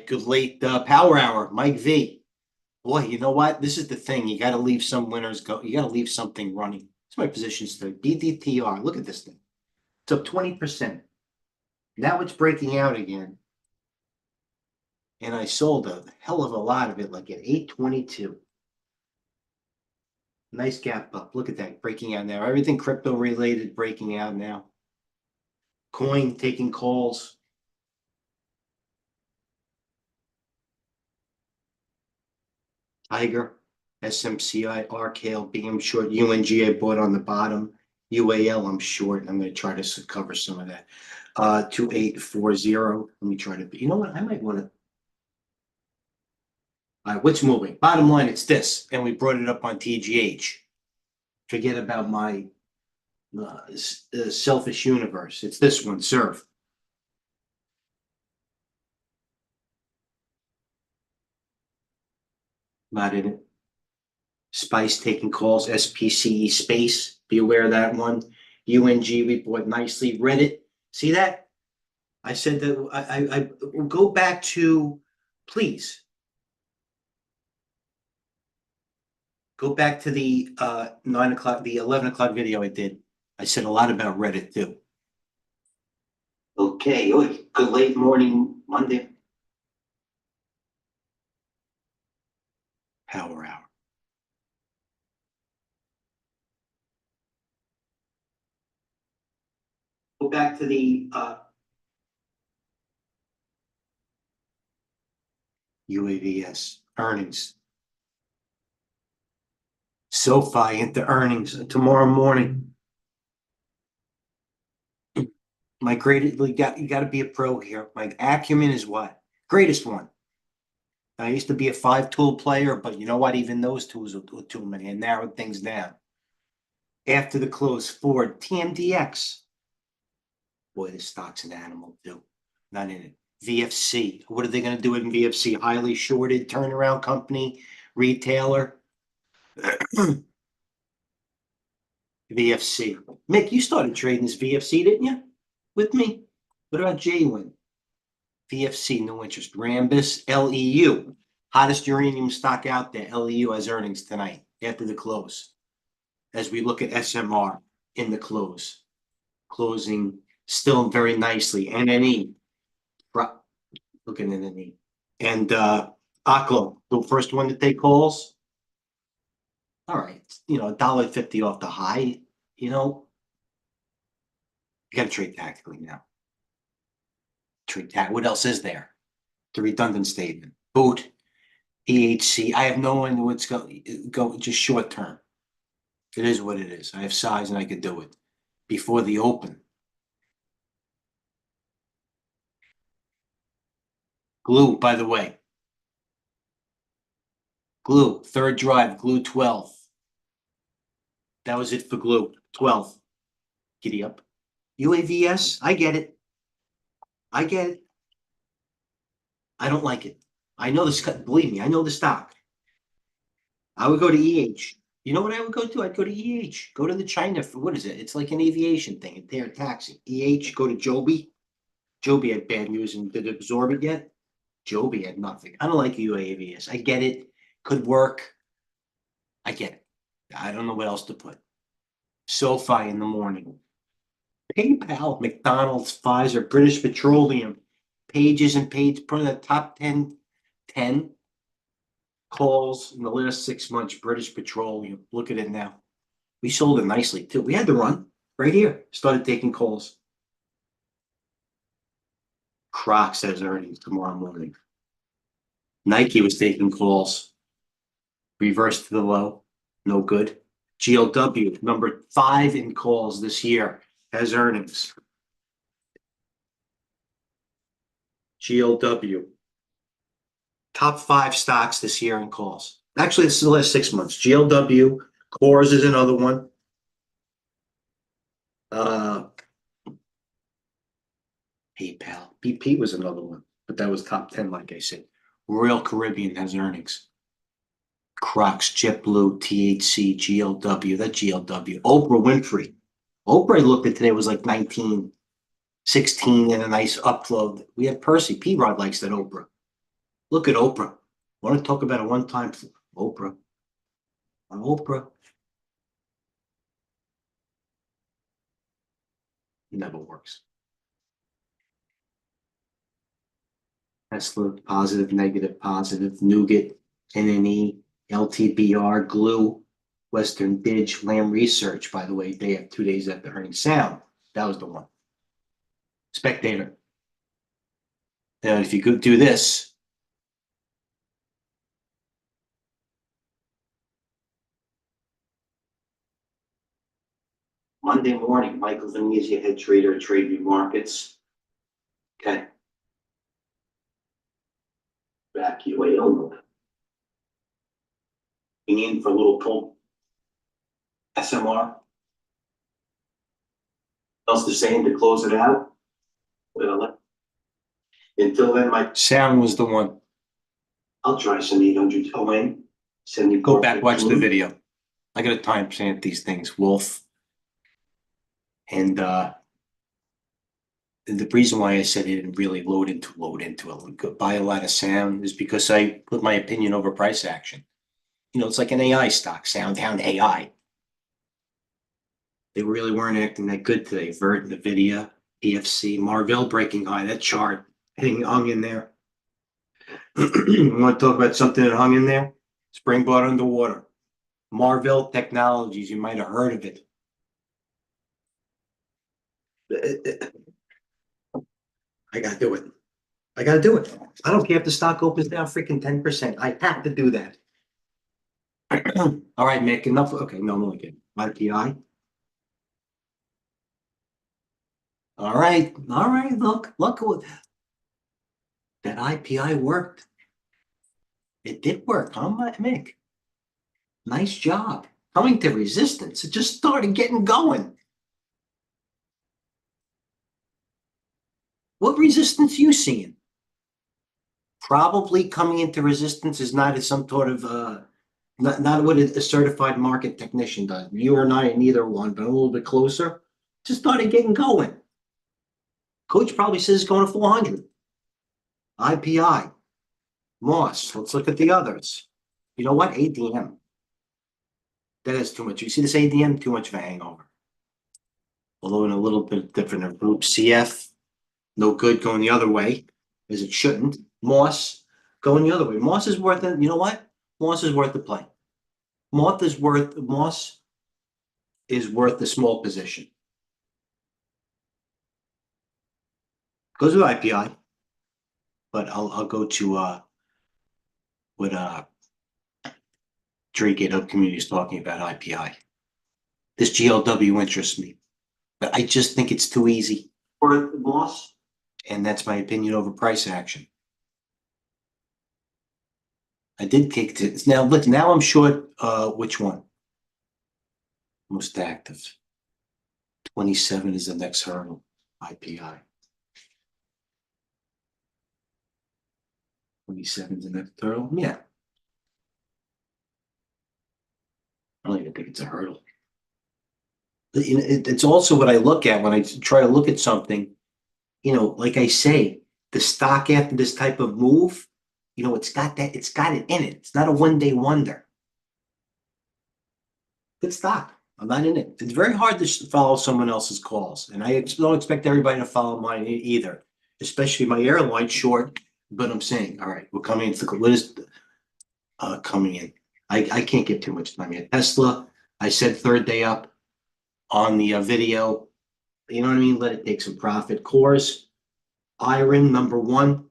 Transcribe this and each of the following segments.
good late power hour, Mike V. Boy, you know what? This is the thing. You got to leave some winners go. You got to leave something running. It's my positions today. BDTR. Look at this thing. It's up 20%. Now it's breaking out again. And I sold a hell of a lot of it, like at 822. Nice gap up. Look at that breaking out now. Everything crypto related breaking out now. Coin taking calls. Tiger, SMCI, RKL, BM short, UNG I bought on the bottom. UAL I'm short. I'm going to try to cover some of that. 2840. Let me try to be. You know what? I might want to. All right, what's moving? Bottom line, it's this, and we brought it up on TGH. Forget about my selfish universe. It's this one, serve. Not in it. Spice taking calls, SPCE space. Be aware of that one. UNG we bought nicely. Reddit. See that? I said that I will go back to, please. Go back to the 9 o'clock, the 11 o'clock video I did. I said a lot about Reddit too. Okay, good late morning Monday. Power hour. Go back to the UAVS earnings. SoFi into earnings tomorrow morning. My greatest, you got to be a pro here. My acumen is what? Greatest one. I used to be a 5-tool player, but you know what? Even those tools were too many and narrowed things down. After the close, Ford, TMDX. Boy, this stock's an animal too. Not in it. VFC. What are they going to do in VFC? Highly shorted turnaround company, retailer. VFC. Mick, you started trading this VFC, didn't you? With me? What about Jalen? VFC, no interest. Rambus, LEU. Hottest uranium stock out there. LEU has earnings tonight after the close. As we look at SMR in the close. Closing still very nicely. NNE. Look at NNE. And Aklo, the first one to take calls. All right, $1.50 off the high, you got to trade tactically now. What else is there? The redundant statement. Boot, EHC. I have no idea what's go just short term. It is what it is. I have size and I could do it before the open. Glue, by the way. Glue, third drive, glue 12. That was it for glue. 12. Giddy up. UAVS, I get it. I get it. I don't like it. I know this, believe me, I know the stock. I would go to EH. You know what I would go to? I'd go to EH. Go to the China, what is it? It's like an aviation thing. They're taxi. EH, go to Joby. Joby had bad news and did it absorb it yet? Joby had nothing. I don't like UAVS. I get it. Could work. I get it. I don't know what else to put. SoFi in the morning. PayPal, McDonald's, Pfizer, British Petroleum, pages and pages, put in the top 10 calls in the last 6 months, British Petroleum. Look at it now. We sold it nicely too. We had to run right here. Started taking calls. Crocs has earnings tomorrow morning. Nike was taking calls. Reverse to the low. No good. GLW, number 5 in calls this year, has earnings. GLW. Top 5 stocks this year in calls. Actually, this is the last 6 months. GLW, Coors is another one. PayPal. BP was another one, but that was top 10, like I said. Royal Caribbean has earnings. Crocs, JetBlue, THC, GLW. That GLW. Oprah Winfrey. Oprah looked at today was like 19, 16 and a nice upload. We had Percy. P-Rod likes that Oprah. Look at Oprah. Want to talk about a one-time Oprah? Oprah never works. Tesla, positive, negative, positive, Nougat, NNE, LTBR, Glue, Western Dig, Lamb Research, by the way, they have 2 days after earnings. Sound, that was the one. Spectator. And if you could do this, Monday morning, Michael Venezia, head trader at Tradeview Markets. Okay. Back you way over. In for a little pull. SMR. Else the same to close it out. Until then, my sound was the one. I'll try some 800 ON. 70. Go back, watch the video. I got to timestamp these things, Wolf. And the reason why I said it didn't really load into it, buy a lot of sound, is because I put my opinion over price action. You know, it's like an AI stock, sound down AI. They really weren't acting that good today. Vert, NVIDIA, PFC, Marvell breaking high. That chart hung in there. You want to talk about something that hung in there? Springboard underwater. Marvell Technologies, you might have heard of it. I gotta do it. I gotta do it. I don't care if the stock opens down freaking 10%. I have to do that. All right, Mick, enough. Okay, no, I'm only kidding. IPI. All right, look what that IPI worked. It did work, huh, Mick? Nice job. Coming to resistance. It just started getting going. What resistance are you seeing? Probably coming into resistance is not as some sort of not what a certified market technician does. You or I, neither one, but a little bit closer. Just started getting going. Coach probably says it's going to 400. IPI, Moss. Let's look at the others. You know what? ADM. That is too much. You see this ADM? Too much of a hangover. Although in a little bit different group. CF, no good, going the other way, as it shouldn't. Moss, going the other way. Moss is worth it. You know what? Moss is worth the play. Moss is worth the small position. Goes with IPI, but I'll go to what TradeGATEHub community is talking about IPI. This GLW interests me, but I just think it's too easy for Moss, and that's my opinion over price action. I did kick to now. Look, now I'm short. Which one? Most active. 27 is the next hurdle. IPI. 27 is the next hurdle. Yeah. I don't even think it's a hurdle. It's also what I look at when I try to look at something. You know, like I say, the stock after this type of move, you know, it's got it in it. It's not a one-day wonder. Good stock. I'm not in it. It's very hard to follow someone else's calls, and I don't expect everybody to follow mine either, especially my airline short. But I'm saying, all right, we're coming in. What is coming in? I can't get too much time yet. Tesla, I said third day up on the video. You know what I mean? Let it take some profit. Cores, Iron, number one.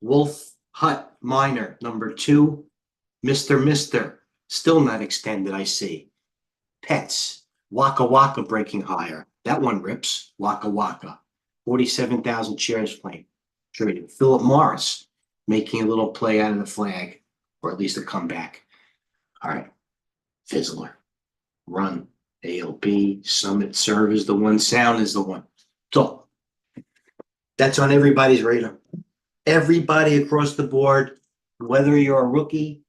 Wolf Hut Miner, number two. Mr. Still not extended, I see. Pets, Waka Waka breaking higher. That one rips. Waka Waka. 47,000 shares playing. Traded. Philip Morris making a little play out of the flag, or at least a comeback. All right. Fizzler. Run. ALB. Summit Serve is the one. Sound is the one. So that's on everybody's radar. Everybody across the board, whether you're a rookie,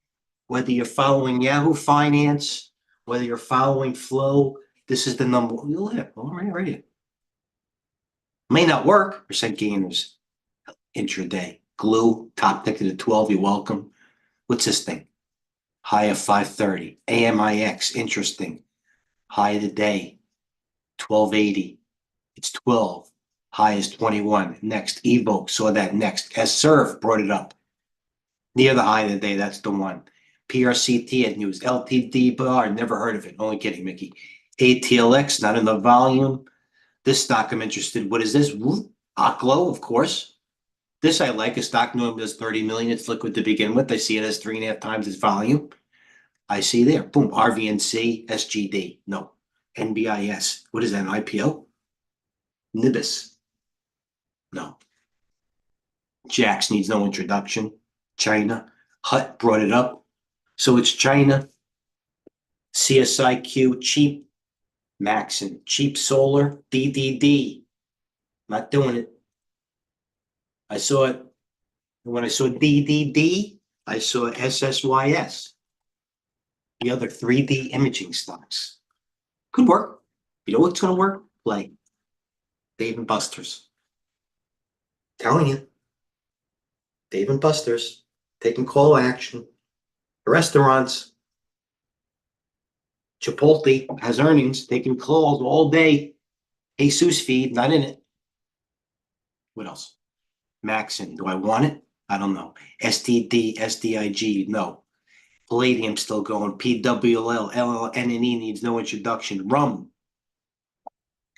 whether you're following Yahoo Finance, whether you're following Flow, this is the number. Look at it. All right, right here. May not work. Percent gainers. intraday. Glue, top ticket at 12, you're welcome. What's this thing? High of 530. AMIX, interesting. High of the day, 1280. It's 12. High is 21. Next, Evoke, saw that next. S-Serve brought it up. Near the high of the day, that's the one. PRCT had news. LTD bar, never heard of it. Only kidding, Mickey. ATLX, not in the volume. This stock I'm interested. What is this? Oklo, of course. This I like. A stock normally does 30 million. It's liquid to begin with. I see it as 3.5 times its volume. I see there. Boom. RVNC, SGD. No. NBIS. What is that? An IPO? Nibis. No. Jax needs no introduction. China. Hut brought it up. So it's China. CSIQ, cheap. Maxon, cheap solar. DDD. Not doing it. I saw it. When I saw DDD, I saw SSYS. The other 3D imaging stocks. Could work. You know what's going to work? Play. Dave and Buster's. Telling you. Dave and Buster's. Taking call action. Restaurants. Chipotle has earnings. Taking calls all day. Jesus feed. Not in it. What else? Maxon. Do I want it? I don't know. STD, SDIG. No. Palladium still going. PWL, LLNNE needs no introduction. Rum.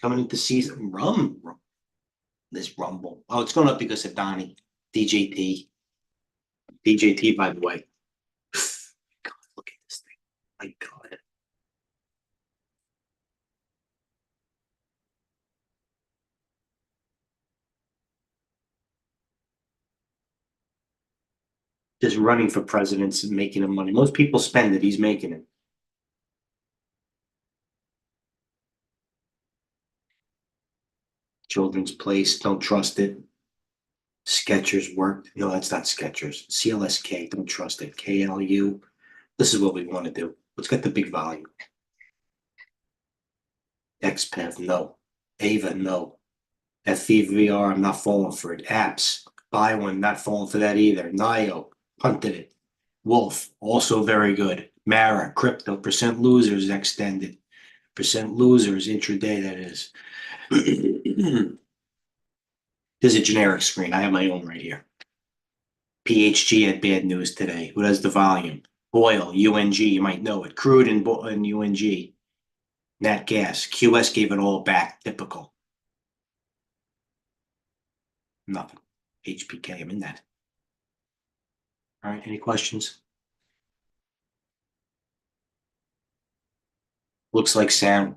Coming into season. Rum. This rumble. Oh, it's going up because of Donnie. DJT. DJT, by the way. God, look at this thing. My God. Just running for presidents and making him money. Most people spend it. He's making it. Children's Place. Don't trust it. Skechers worked. No, that's not Skechers. CLSK. Don't trust it. KLU. This is what we want to do. Let's get the big volume. XPEV. No. Ava. No. FEVR, I'm not falling for it. Apps, buy one, not falling for that either. NIO, punted it. Wolf, also very good. Mara, crypto, percent losers extended. Percent losers intraday, that is. There's a generic screen. I have my own right here. PHG had bad news today. Who has the volume? Oil, UNG, you might know it. Crude and UNG. Nat gas. QS gave it all back. Typical. Nothing. HPK, I'm in that. All right, any questions? Looks like Sam.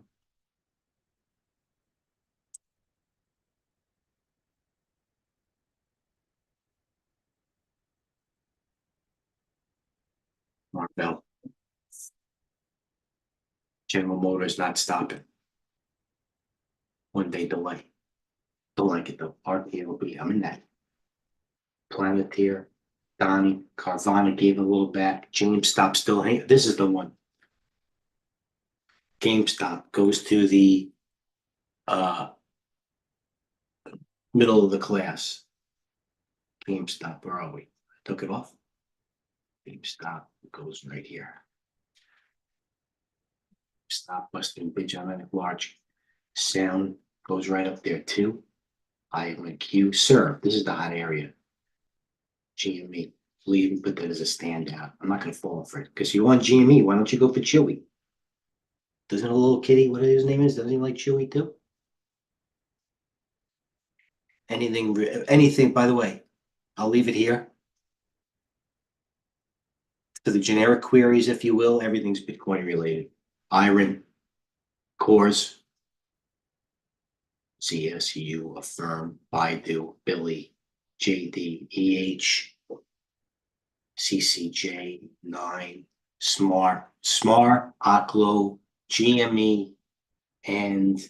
Marvell. General Motors not stopping. 1 day delay. Don't like it though. RPLB, I'm in that. Planeteer, Donnie, Carvana gave a little back. GameStop still hanging. This is the one. GameStop goes to the middle of the class. GameStop, where are we? Took it off. GameStop goes right here. Stop busting bitch on a large sound goes right up there too. IMQ, sir. This is the hot area. GME. We'll even put that as a standout. I'm not going to fall for it because you want GME. Why don't you go for Chewy? Doesn't a little kitty, what his name is, doesn't he like Chewy too? Anything, by the way, I'll leave it here. For the generic queries, if you will, everything's Bitcoin related. Iron, Cores, CSU, Affirm, Baidu, Billy, JD, CCJ, 9, Smart, Oklo, GME, and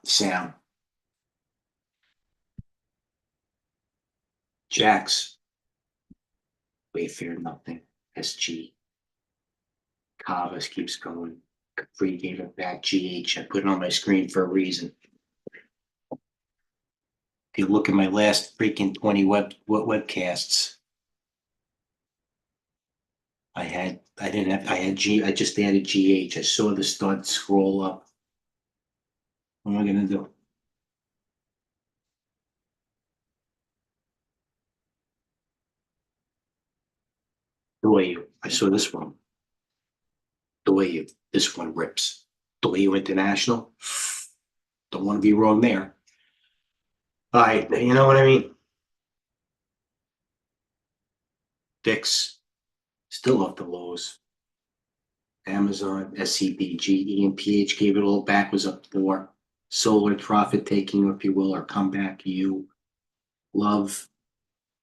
Sound. Jax, Wayfair, nothing. SG, Kavas keeps going. Capri gave it back. GH, I put it on my screen for a reason. If you look at my last freaking 20 webcasts, I had I just added GH. I saw the start scroll up. What am I gonna do? The way I saw this one. This one rips. The way you international. Don't want to be wrong there. All right, you know what I mean? Dix, still off the lows. Amazon, SCBG, EMPH gave it a little back, was up 4. Solar profit taking, if you will, or comeback. You love.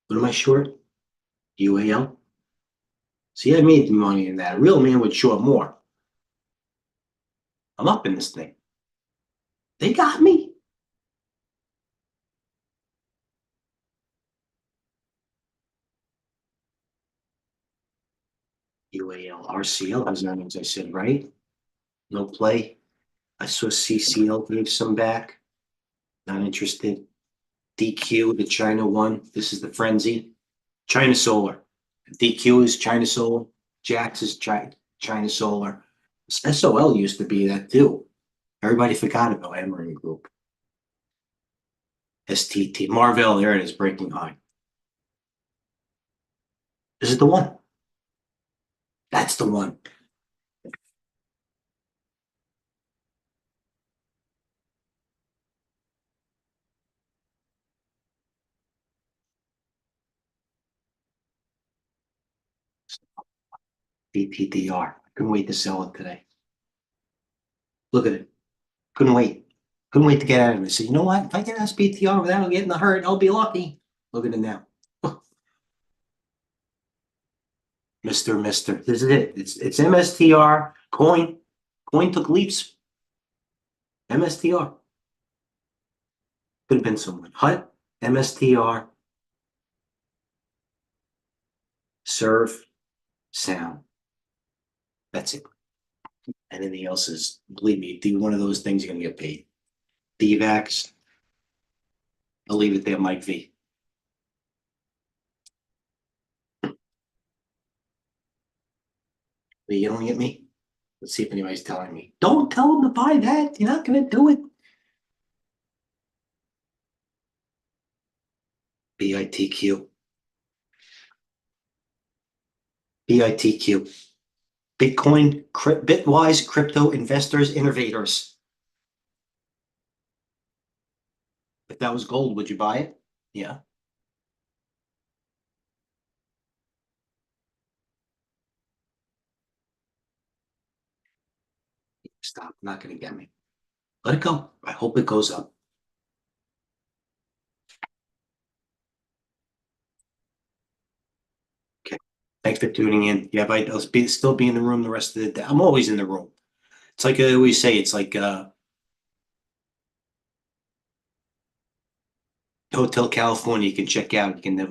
What am I short? UAL. See, I made money in that. A real man would short more. I'm up in this thing. They got me. UAL, RCL has earnings, I said, right? No play. I saw CCL gave some back. Not interested. DQ, the China one. This is the frenzy. China Solar. DQ is China Solar. Jax is China Solar. SOL used to be that too. Everybody forgot about Emery Group. STT. Marvell, there it is, breaking high. This is the one. That's the one. DPDR. Couldn't wait to sell it today. Look at it. Couldn't wait. Couldn't wait to get out of it. So you know what? If I get SPTR without getting hurt, I'll be lucky. Look at it now. Mister. This is it. It's MSTR. Coin took leaps. MSTR. Could have been someone. HUT, MSTR, serve, sound. That's it. Anything else is, believe me, do one of those things, you're gonna get paid. DVAX. I'll leave it there, Mike V. Are you yelling at me? Let's see if anybody's telling me. Don't tell them to buy that. You're not gonna do it. BITQ. BITQ. Bitcoin, Bitwise, crypto investors, innovators. If that was gold, would you buy it? Yeah. Stop. Not gonna get me. Let it go. I hope it goes up. Okay. Thanks for tuning in. Yeah, but I'll still be in the room the rest of the day. I'm always in the room. It's like I always say, it's like Hotel California. You can check out. You can never